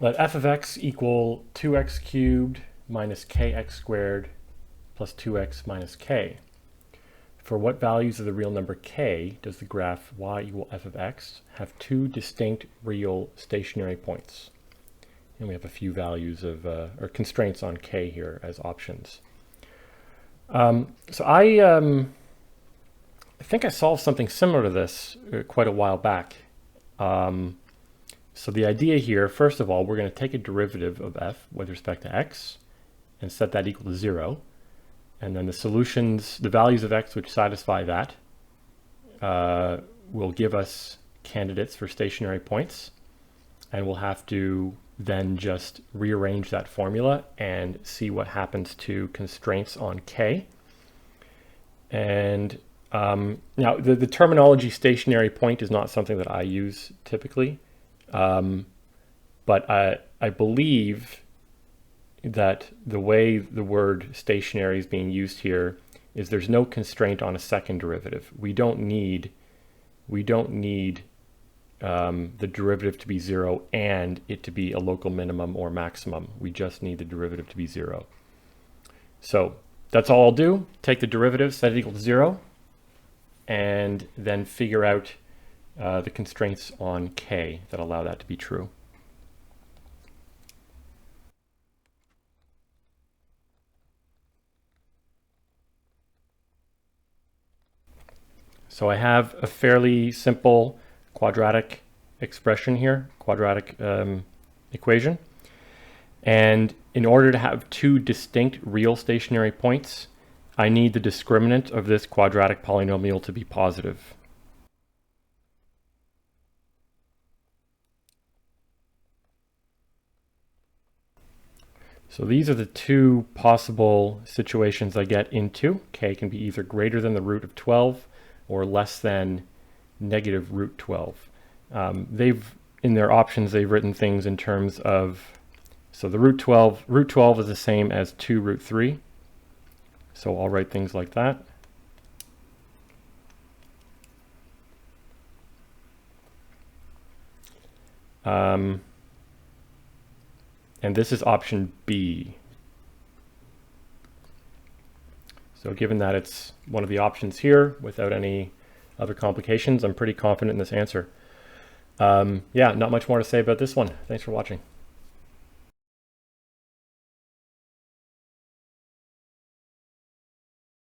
Let f of x equal 2x cubed minus kx squared plus 2x minus k. For what values of the real number k does the graph y equal f of x have two distinct real stationary points? And we have a few values of, or constraints on k here as options. So I think I solved something similar to this quite a while back. So the idea here, first of all, we're going to take a derivative of f with respect to x and set that equal to 0. And then the solutions, the values of x which satisfy that will give us candidates for stationary points. And we'll have to then just rearrange that formula and see what happens to constraints on k. And now the terminology stationary point is not something that I use typically. But I believe that the way the word stationary is being used here is there's no constraint on a second derivative. We don't need the derivative to be 0 and it to be a local minimum or maximum. We just need the derivative to be 0. So that's all I'll do. Take the derivative, set it equal to 0, and then figure out the constraints on k that allow that to be true. So I have a fairly simple quadratic expression here, quadratic equation. And in order to have two distinct real stationary points, I need the discriminant of this quadratic polynomial to be positive. So these are the two possible situations I get into. K can be either greater than the root of 12 or less than negative root 12. In their options, they've written things in terms of, so the root 12 is the same as 2 root 3. So I'll write things like that. And this is option B. So given that it's one of the options here without any other complications, I'm pretty confident in this answer. Yeah, not much more to say about this one. Thanks for watching.